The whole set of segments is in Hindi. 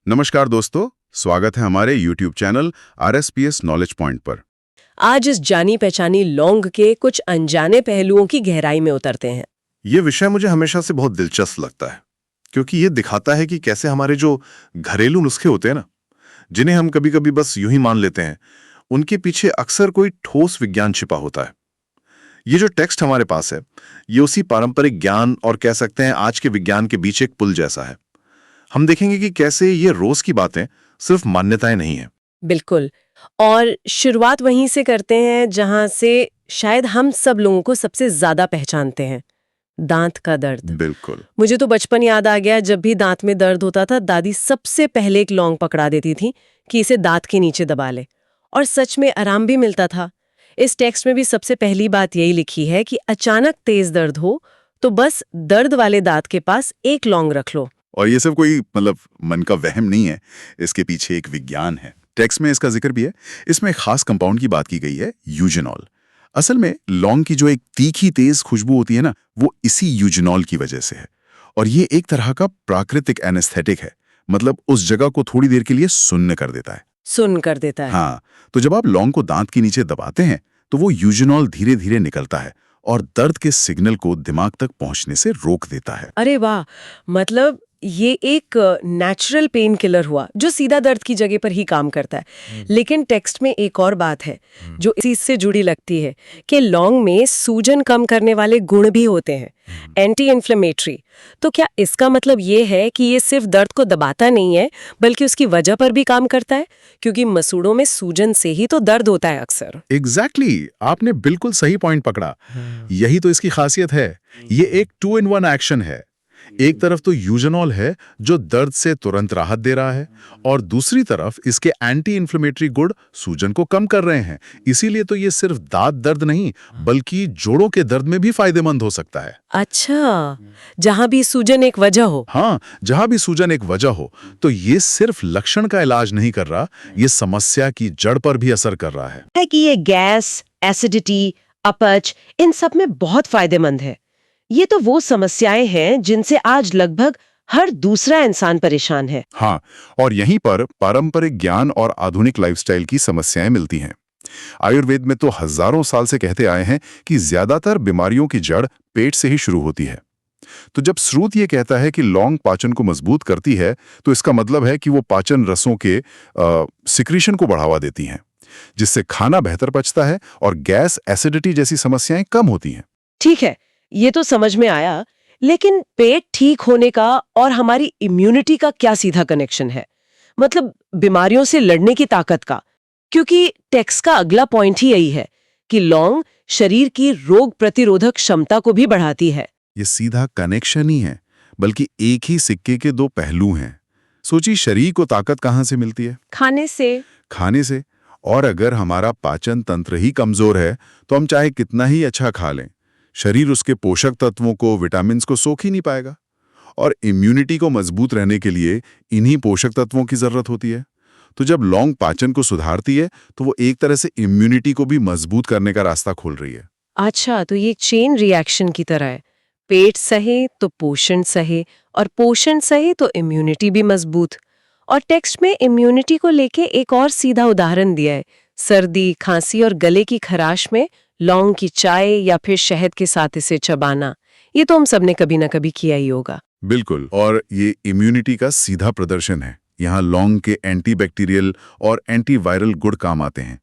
नमस्कार दोस्तों, स्वागत है हमारे YouTube channel RSPS knowledge point पर। आज इस जानी पहचानी लौंग के कुछ अनजाने पहलुओं की गहराई में उतरते हैं। ये विषय मुझे हमेशा से बहुत दिलचस्प लगता है, क्योंकि ये दिखाता है कि कैसे हमारे जो घरेलू नुस्खे होते हैं ना, जिन्हें हम कभी-कभी बस यूं ही मान लेते हैं, उनके पीछे अक्सर कोई ठोस विज्ञान छिपा होता है। ये जो टेक्स्ट हमारे पास है, ये उसी पारंपरिक ज्ञान और कह सकते हैं आज के विज्ञान के बीच एक पुल जैसा है। हम देखेंगे कि कैसे ये रोज की बातें सिर्फ मान्यताएं नहीं है। बिल्कुल। और शुरुआत वहीं से करते हैं जहां से शायद हम सब लोगों को सबसे ज्यादा पहचानते हैं, दांत का दर्द। बिल्कुल। मुझे तो बचपन याद आ गया, जब भी दांत में दर्द होता था दादी सबसे पहले एक लौंग पकड़ा देती थी कि इसे दांत के नीचे दबा ले, और सच में आराम भी मिलता था। इस टेक्स्ट में भी सबसे पहली बात यही लिखी है कि अचानक तेज दर्द हो तो बस दर्द वाले दांत के पास एक लौंग रख लो। और ये सब कोई मन का वहम नहीं है, इसके पीछे एक विज्ञान है। टेक्स्ट में इसका जिक्र भी है। इसमें एक खास कंपाउंड की बात की गई है, यूजेनॉल। असल में लौंग की जो एक तीखी तेज खुशबू होती है ना, वो इसी यूजेनॉल की वजह से है। और ये एक तरह का प्राकृतिक एनेस्थेटिक है, मतलब उस जगह को थोड़ी देर के लिए सुन्न कर देता है। सुन्न कर देता है। हाँ, तो जब आप लौंग को दांत के नीचे दबाते हैं तो वो यूजेनॉल धीरे धीरे निकलता है और दर्द के सिग्नल को दिमाग तक पहुंचने से रोक देता है। अरे वाह, मतलब ये एक नेचुरल पेन किलर हुआ जो सीधा दर्द की जगह पर ही काम करता है। लेकिन टेक्स्ट में एक और बात है जो इसी से जुड़ी लगती है कि लौंग में सूजन कम करने वाले गुण भी होते हैं, एंटी इन्फ्लेमेटरी। तो क्या इसका मतलब ये है कि ये सिर्फ दर्द को दबाता नहीं है बल्कि उसकी वजह पर भी काम करता है? क्योंकि मसूड़ों में सूजन से ही तो दर्द होता है अक्सर। एग्जैक्टली, आपने बिल्कुल सही पॉइंट पकड़ा। यही तो इसकी खासियत है। ये एक 2 in 1 एक्शन है। एक तरफ तो यूजेनॉल है जो दर्द से तुरंत राहत दे रहा है, और दूसरी तरफ इसके एंटी इन्फ्लेमेटरी गुण सूजन को कम कर रहे हैं। इसीलिए तो ये सिर्फ दांत दर्द नहीं बल्कि जोड़ों के दर्द में भी फायदेमंद हो सकता है। अच्छा, जहां भी सूजन एक वजह हो। हाँ, जहां भी सूजन एक वजह हो, तो ये सिर्फ लक्षण का इलाज नहीं कर रहा, ये समस्या की जड़ पर भी असर कर रहा है। कि ये गैस, एसिडिटी, अपच, इन सब में बहुत फायदेमंद है। ये तो वो समस्याएं हैं जिनसे आज लगभग हर दूसरा इंसान परेशान है। हाँ, और यहीं पर पारंपरिक ज्ञान और आधुनिक लाइफस्टाइल की समस्याएं मिलती हैं। आयुर्वेद में तो हजारों साल से कहते आए हैं कि ज्यादातर बीमारियों की जड़ पेट से ही शुरू होती है। तो जब श्रुत ये कहता है कि लौंग पाचन को मजबूत करती है, तो इसका मतलब है कि वो पाचन रसों के सिक्रीशन को बढ़ावा देती हैं, जिससे खाना बेहतर पचता है और गैस, एसिडिटी जैसी समस्याएं कम होती हैं। ठीक है, ये तो समझ में आया, लेकिन पेट ठीक होने का और हमारी इम्यूनिटी का क्या सीधा कनेक्शन है? मतलब बीमारियों से लड़ने की ताकत का। क्योंकि टेक्स्ट का अगला पॉइंट ही यही है कि लौंग शरीर की रोग प्रतिरोधक क्षमता को भी बढ़ाती है। ये सीधा कनेक्शन ही है, बल्कि एक ही सिक्के के दो पहलू हैं। सोचिए, शरीर को ताकत कहाँ से मिलती है? खाने से। और अगर हमारा पाचन तंत्र ही कमजोर है तो हम चाहे कितना ही अच्छा खा लें, शरीर उसके पोषक तत्वों को, विटामिन्स को सोख ही नहीं पाएगा। और इम्यूनिटी को मजबूत रहने के लिए इन्हीं पोषक तत्वों की जरूरत होती है। तो जब लौंग पाचन को सुधारती है तो वो एक तरह से इम्यूनिटी को भी मजबूत करने का रास्ता खोल रही है। अच्छा, तो ये चेन रिएक्शन की तरह है। पेट सहे तो पोषण सहे, और पोषण सहे तो इम्यूनिटी भी मजबूत। और टेक्स्ट में इम्यूनिटी को लेके एक और सीधा उदाहरण दिया है। सर्दी, खांसी और गले की खराश में लौंग की चाय या फिर शहद के साथ इसे चबाना, ये तो हम सबने कभी ना कभी किया ही होगा। बिल्कुल, और ये इम्यूनिटी का सीधा प्रदर्शन है। यहाँ लौंग के एंटीबैक्टीरियल और एंटीवायरल गुण काम आते हैं।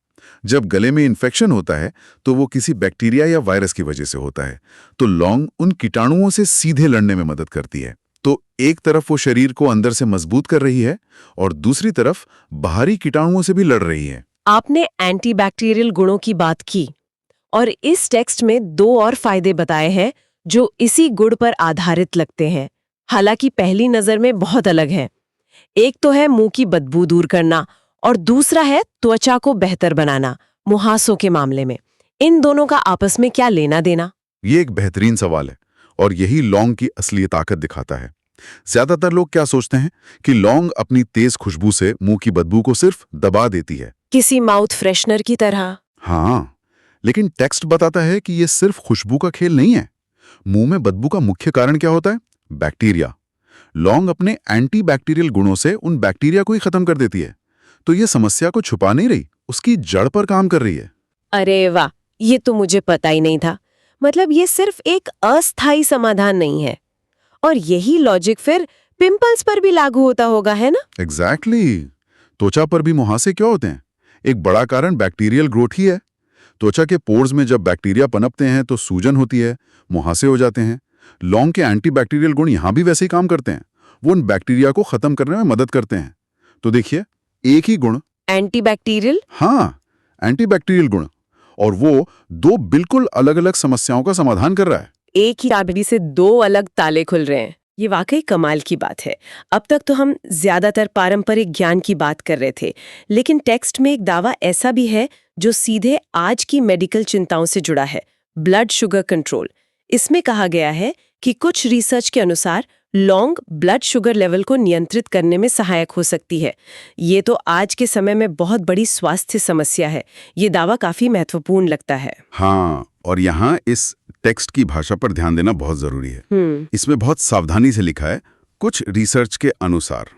जब गले में इन्फेक्शन होता है तो वो किसी बैक्टीरिया या वायरस की वजह से होता है, तो लौंग उन कीटाणुओं से सीधे लड़ने में मदद करती है। तो एक तरफ वो शरीर को अंदर से मजबूत कर रही है और दूसरी तरफ बाहरी कीटाणुओं से भी लड़ रही है। आपने एंटीबैक्टीरियल गुणों की बात की, और इस टेक्स्ट में दो और फायदे बताए हैं जो इसी गुण पर आधारित लगते हैं, हालांकि पहली नजर में बहुत अलग है। एक तो है मुंह की बदबू दूर करना, और दूसरा है त्वचा को बेहतर बनाना मुहासों के मामले में। इन दोनों का आपस में क्या लेना देना? ये एक बेहतरीन सवाल है और यही लौंग की असली ताकत दिखाता है। ज्यादातर लोग क्या सोचते हैं कि लौंग अपनी तेज खुशबू से मुंह की बदबू को सिर्फ दबा देती है, किसी माउथ फ्रेशनर की तरह। हाँ, लेकिन टेक्स्ट बताता है कि ये सिर्फ खुशबू का खेल नहीं है। मुंह में बदबू का मुख्य कारण क्या होता है? बैक्टीरिया। लौंग अपने एंटीबैक्टीरियल गुणों से उन बैक्टीरिया को ही खत्म कर देती है। तो ये समस्या को छुपा नहीं रही, उसकी जड़ पर काम कर रही है। अरे वाह, ये तो मुझे पता ही नहीं था। मतलब ये सिर्फ एक अस्थायी समाधान नहीं है। और यही लॉजिक फिर पिंपल्स पर भी लागू होता होगा, है ना? एग्जैक्टली। त्वचा पर भी मुहासे क्यों होते हैं? एक बड़ा कारण बैक्टीरियल ग्रोथ ही है। त्वचा के पोर्स में जब बैक्टीरिया पनपते हैं तो सूजन होती है, मुहासे हो जाते हैं। लौंग के एंटीबैक्टीरियल गुण यहां भी वैसे ही काम करते हैं। वो उन बैक्टीरिया को खत्म करने में मदद करते हैं। तो देखिए, एक ही गुण, एंटीबैक्टीरियल? हाँ, एंटीबैक्टीरियल गुण, और वो दो बिल्कुल अलग अलग समस्याओं का समाधान कर रहा है। एक ही चाबी से दो अलग ताले खुल रहे हैं। ये वाकई कमाल की बात है। अब तक तो हम ज्यादातर पारंपरिक ज्ञान की बात कर रहे थे, लेकिन टेक्स्ट में एक दावा ऐसा भी है जो सीधे आज की मेडिकल चिंताओं से जुड़ा है, ब्लड शुगर कंट्रोल। इसमें कहा गया है कि कुछ रिसर्च के अनुसार लौंग ब्लड शुगर लेवल को नियंत्रित करने में सहायक हो सकती है। ये तो आज के समय में बहुत बड़ी स्वास्थ्य समस्या है। ये दावा काफी महत्वपूर्ण लगता है। हाँ, और यहाँ इस टेक्स्ट की भाषा पर ध्यान देना बहुत जरूरी है। इसमें बहुत सावधानी से लिखा है, कुछ रिसर्च के अनुसार।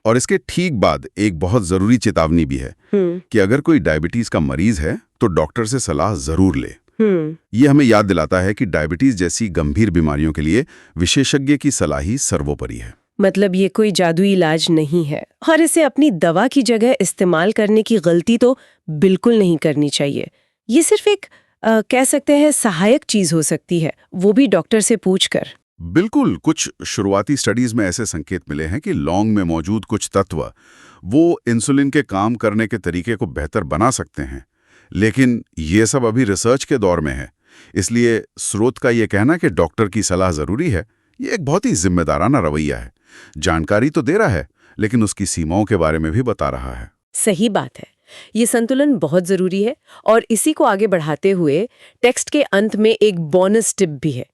और इसके ठीक बाद एक बहुत जरूरी चेतावनी भी है कि अगर कोई डायबिटीज का मरीज है तो डॉक्टर से सलाह जरूर ले। ये हमें याद दिलाता है कि डायबिटीज जैसी गंभीर बीमारियों के लिए विशेषज्ञ की सलाह ही सर्वोपरि है। मतलब ये कोई जादुई इलाज नहीं है, और इसे अपनी दवा की जगह इस्तेमाल करने की गलती तो बिल्कुल नहीं करनी चाहिए। ये सिर्फ एक कह सकते हैं सहायक चीज हो सकती है, वो भी डॉक्टर से पूछकर। बिल्कुल। कुछ शुरुआती स्टडीज में ऐसे संकेत मिले हैं कि लौंग में मौजूद कुछ तत्व वो इंसुलिन के काम करने के तरीके को बेहतर बना सकते हैं, लेकिन ये सब अभी रिसर्च के दौर में है। इसलिए स्रोत का ये कहना कि डॉक्टर की सलाह जरूरी है, ये एक बहुत ही जिम्मेदाराना रवैया है। जानकारी तो दे रहा है, लेकिन उसकी सीमाओं के बारे में भी बता रहा है। सही बात है, ये संतुलन बहुत जरूरी है। और इसी को आगे बढ़ाते हुए टेक्स्ट के अंत में एक बोनस टिप भी है।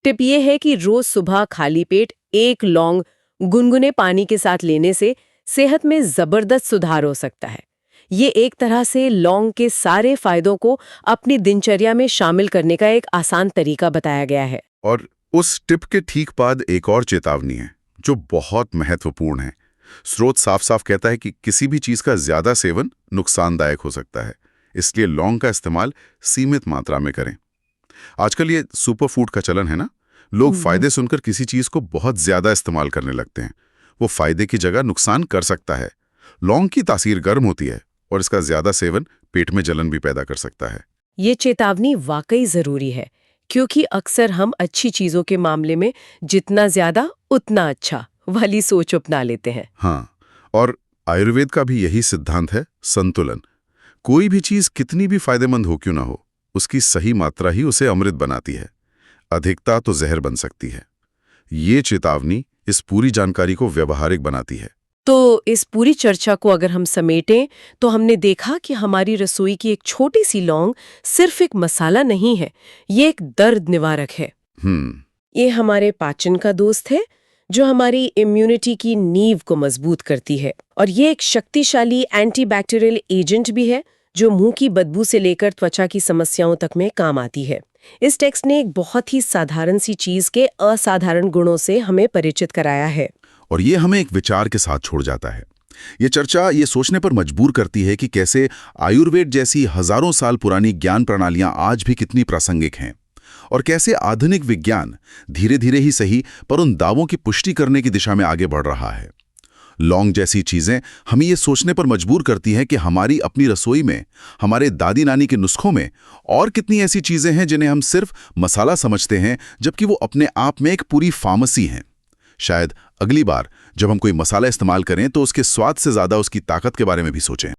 टिप ये है कि रोज सुबह खाली पेट एक लौंग गुनगुने पानी के साथ लेने से सेहत में जबरदस्त सुधार हो सकता है। ये एक तरह से लौंग के सारे फायदों को अपनी दिनचर्या में शामिल करने का एक आसान तरीका बताया गया है। और उस टिप के ठीक बाद एक और चेतावनी है जो बहुत महत्वपूर्ण है। स्रोत साफ साफ कहता है कि किसी भी चीज का ज्यादा सेवन नुकसानदायक हो सकता है, इसलिए लौंग का इस्तेमाल सीमित मात्रा में करें। आजकल ये सुपर फूड का चलन है ना, लोग फायदे सुनकर किसी चीज को बहुत ज्यादा इस्तेमाल करने लगते हैं। वो फायदे की जगह नुकसान कर सकता है। लौंग की तासीर गर्म होती है और इसका ज्यादा सेवन पेट में जलन भी पैदा कर सकता है। ये चेतावनी वाकई जरूरी है, क्योंकि अक्सर हम अच्छी चीजों के मामले में जितना ज्यादा उतना अच्छा वाली सोच अपना लेते हैं। हाँ, और आयुर्वेद का भी यही सिद्धांत है, संतुलन। कोई भी चीज कितनी भी फायदेमंद हो क्यों ना हो, उसकी सही मात्रा ही उसे अमृत बनाती है। अधिकता तो जहर बन सकती है। ये चेतावनी इस पूरी जानकारी को व्यवहारिक बनाती है। तो इस पूरी चर्चा को अगर हम समेटें तो हमने देखा कि हमारी रसोई की एक छोटी सी लौंग सिर्फ एक मसाला नहीं है, ये एक दर्द निवारक है। ये हमारे पाचन का दोस्त है जो हमारी इम्यूनिटी की नींव को मजबूत करती है, और ये एक शक्तिशाली एंटीबैक्टीरियल एजेंट भी है जो मुंह की बदबू से लेकर त्वचा की समस्याओं तक में काम आती है। इस टेक्स्ट ने एक बहुत ही साधारण सी चीज के असाधारण गुणों से हमें परिचित कराया है, और ये हमें एक विचार के साथ छोड़ जाता है। ये चर्चा ये सोचने पर मजबूर करती है कि कैसे आयुर्वेद जैसी हजारों साल पुरानी ज्ञान प्रणालियां आज भी कितनी प्रासंगिक हैं, और कैसे आधुनिक विज्ञान धीरे धीरे ही सही पर उन दावों की पुष्टि करने की दिशा में आगे बढ़ रहा है। लौंग जैसी चीजें हमें ये सोचने पर मजबूर करती हैं कि हमारी अपनी रसोई में, हमारे दादी नानी के नुस्खों में और कितनी ऐसी चीजें हैं जिन्हें हम सिर्फ मसाला समझते हैं, जबकि वो अपने आप में एक पूरी फार्मेसी हैं। शायद अगली बार जब हम कोई मसाला इस्तेमाल करें तो उसके स्वाद से ज्यादा उसकी ताकत के बारे में भी सोचें।